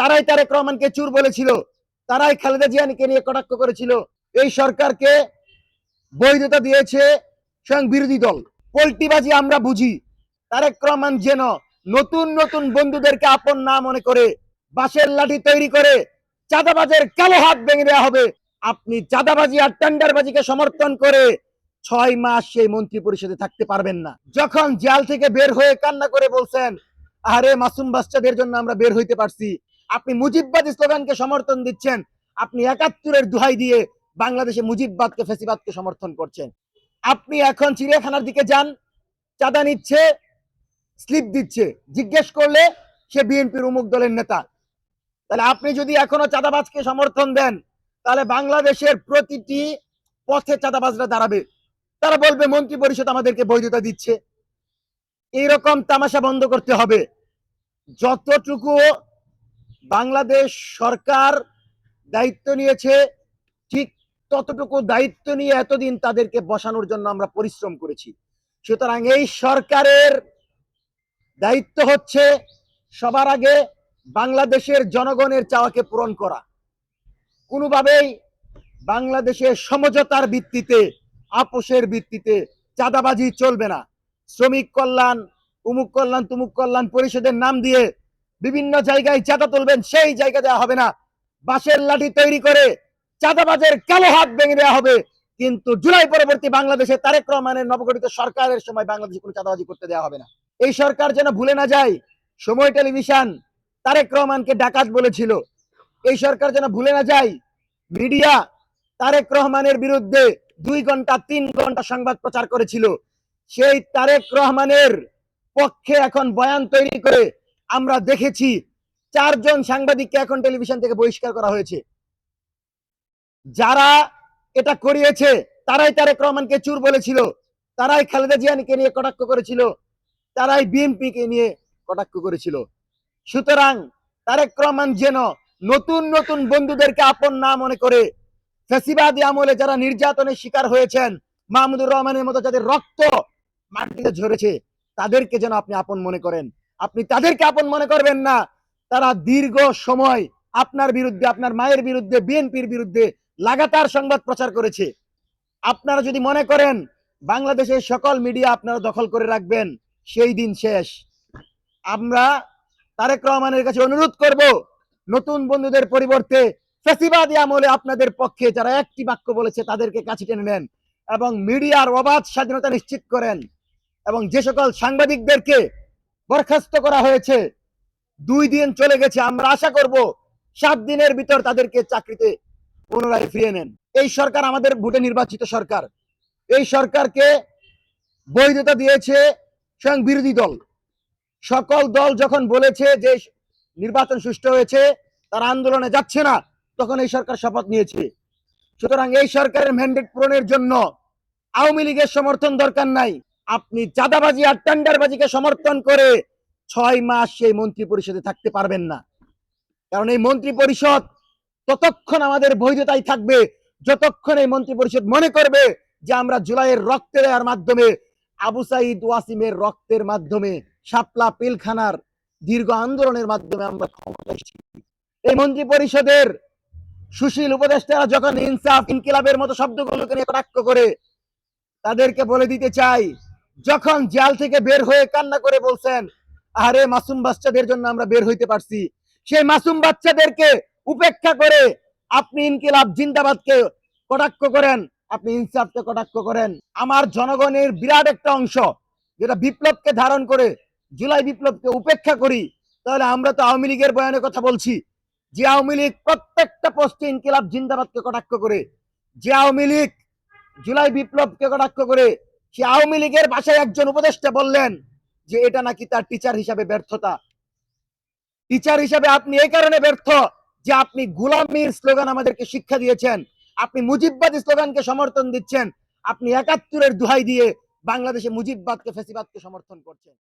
তারাই তারেক রহমানকে চোর বলেছিল, তারাই খালেদা জিয়াকে নিয়ে কটাক্ষ করেছিল। এই সরকারকে বৈধতা দিয়েছে স্বয়ং বিরোধী দল। পল্টিবাজি আমরা বুঝি। তারেক রহমান যেন নতুন নতুন বন্ধুদেরকে আপন না মনে করে বাঁশের লাঠি তৈরি করে চাঁদাবাজের কালো হাত ভেঙে দেওয়া হবে। আপনি চাঁদাবাজি আর টেন্ডারবাজিকে সমর্থন করে 6 মাস সেই মন্ত্রী পরিষদে থাকতে পারবেন না। যখন জেল থেকে বের হয়ে কান্না করে বলছেন, আরে মাসুম বাচ্চাদের জন্য আমরা বের হইতে পারছি, আপনি মুজিববাদী স্লোগানকে সমর্থন দিচ্ছেন। আপনি 71-এর দোহাই দিয়ে বাংলাদেশে মুজিববাদকে ফেসিবাদকে সমর্থন করছেন। আপনি এখন চিড়িয়াখানার দিকে যান, চাঁদা নিচ্ছে, স্লিপ দিচ্ছে, জিজ্ঞেস করলে সে বিএনপির অমুক দলের নেতা। তাহলে আপনি যদি এখনো চাঁদাবাজকে সমর্থন দেন, তাহলে বাংলাদেশের প্রতিটি পথে চাঁদাবাজরা দাঁড়াবে। তারা বলবে মন্ত্রী পরিষদ আমাদেরকে বৈধতা দিচ্ছে। এইরকম তামাশা বন্ধ করতে হবে। যতটুকু বাংলাদেশ সরকার দায়িত্ব নিয়েছে, ঠিক ততটুকু দায়িত্ব নিয়ে এতদিন তাদেরকে বসানোর জন্য আমরা পরিশ্রম করেছি। সুতরাং এই সরকারের দায়িত্ব হচ্ছে সবার আগে বাংলাদেশের জনগণের চাওয়াকে পূরণ করা। কোনোভাবেই বাংলাদেশের সমঝোতার ভিত্তিতে, আপোষের ভিত্তিতে চাঁদাবাজি চলবে না। শ্রমিক কল্যাণ, উমুক কল্যাণ, তুমুক কল্যাণ পরিষদের নাম দিয়ে বিভিন্ন জায়গায় চাঁদা তুলবেন, সেই জায়গা দেওয়া হবে না। বাঁশের লাঠি তৈরি করে চাঁদাবাজের কালো হাত ভেঙে দেওয়া হবে। কিন্তু জুলাই পরবর্তী বাংলাদেশে তারেক রহমানের নবগঠিত সরকারের সময় বাংলাদেশে কোনো চাঁদাবাজি করতে দেওয়া হবে না। এই সরকার যেন ভুলে না যায় সময় টেলিভিশন তারেক রহমানকে ডাকাত বলেছিল। এই সরকার যেন ভুলে না যায় মিডিয়া তারেক রহমানের বিরুদ্ধে 2 ঘন্টা 3 ঘন্টা সংবাদ প্রচার করেছিল। সেই তারেক রহমানের পক্ষে এখন বয়ান তৈরি করে আমরা দেখেছি 4 জন সাংবাদিককে এখন টেলিভিশন থেকে বহিষ্কার করা হয়েছে। যারা এটা করিয়েছে তারাই তারেক রহমানকে চোর বলেছিল, তারাই খালেদা জিয়াকে নিয়ে কটাক্ষ করেছিল, তারাই বিএনপিকে নিয়ে কটাক্ষ করেছিল। সুতরাং তারেক রহমান যেন নতুন নতুন বন্ধুদেরকে আপন না মনে করে ফ্যাসিবাদী আমলে যারা নির্যাতনের শিকার হয়েছেন, মাহমুদুর রহমানের মতো যাদের রক্ত মাটিতে ঝরেছে, তাদেরকে যেন আপনি আপন মনে করেন। আপনি তাদেরকে আপন মনে করবেন না। তারা দীর্ঘ সময় আপনার বিরুদ্ধে, আপনার মায়ের বিরুদ্ধে, বিএনপির বিরুদ্ধে লাগাতার সংবাদ প্রচার করেছে। আপনারা যদি মনে করেন বাংলাদেশের সকল মিডিয়া আপনারা দখল করে রাখবেন, সেই দিন শেষ। আমরা তারেক রহমানের কাছে অনুরোধ করব, নতুন বন্ধুদের পরিবর্তে ফ্যাসিবাদী আমলে আপনাদের পক্ষে যারা একটি বাক্য বলেছে তাদেরকে কাছে টেনে নেন এবং মিডিয়ার অবাধ স্বাধীনতা নিশ্চিত করেন। এবং যে সকল সাংবাদিকদেরকে বরখাস্ত করা হয়েছে, 2 দিন চলে গেছে, আমরা আশা করব 7 দিনের ভিতর তাদেরকে চাকরিতে পুনরায় ফিরিয়ে নেন। এই সরকার আমাদের ভোটে নির্বাচিত সরকার। এই সরকারকে বৈধতা দিয়েছে স্বয়ং বিরোধী দল। সকল দল যখন বলেছে যে নির্বাচন সুষ্ঠু হয়েছে, তারা আন্দোলনে যাচ্ছে না, তখন এই সরকার শপথ নিয়েছে। সুতরাং এই সরকারের ম্যান্ডেট পূরণের জন্য আওয়ামী লীগের সমর্থন দরকার নাই। আপনি চাঁদাবাজি আর টেন্ডারবাজিকে সমর্থন করে 6 মাস সেই মন্ত্রী পরিষদে থাকতে পারবেন না। কারণ এই মন্ত্রী পরিষদ ততক্ষণ আমাদের বৈধতাই থাকবে যতক্ষণ এই মন্ত্রী পরিষদ মনে করবে যে আমরা জুলাইয়ের রক্ত দেওয়ার মাধ্যমে, আবু সাইদ ওয়াসিমের রক্তের মাধ্যমে, শাপলা পিলখানার দীর্ঘ আন্দোলনের মাধ্যমে আমরা ক্ষমতায় এসেছি। এই মন্ত্রী পরিষদের সুশীল উপদেষ্টারা যখন ইনসাফ, ইনকিলাবের মতো শব্দগুলোকে নিয়ে কটাক্ষ করে, তাদেরকে বলে দিতে চাই, যখন জেল থেকে বের হয়ে কান্না করে বলছেন, আরে মাসুম বাচ্চাদের জন্য আমরা বের হইতে পারছি, সেই মাসুম বাচ্চাদেরকে উপেক্ষা করে আপনি ইনকিলাব জিন্দাবাদকে কটাক্ষ করেন, আপনি ইনসাফকে কটাক্ষ করেন। আমার জনগণের বিরাট একটা অংশ যেটা বিপ্লবকে ধারণ করে জুলাই বিপ্লবকে উপেক্ষা করি, তাহলে আমরা তো আওয়ামী লীগের বয়ানের কথা বলছি। যে আওয়ামী লীগ প্রত্যেকটা পোস্টে ইনকিলাব জিন্দাবাদকে কটাক্ষ করে, যে আওয়ামী লীগ জুলাই বিপ্লবকে কটাক্ষ করে, সে আওয়ামী লীগের ভাষায় একজন উপদেষ্টা বললেন যে এটা নাকি তার টিচার হিসাবে ব্যর্থতা। টিচার হিসাবে আপনি এই কারণে ব্যর্থ যে আপনি গোলামীর স্লোগান আমাদেরকে শিক্ষা দিয়েছেন, আপনি মুজিববাদী স্লোগানকে সমর্থন দিচ্ছেন, আপনি 71-এর দোহাই দিয়ে বাংলাদেশে মুজিববাদকে, ফ্যাসিবাদকে সমর্থন করছেন।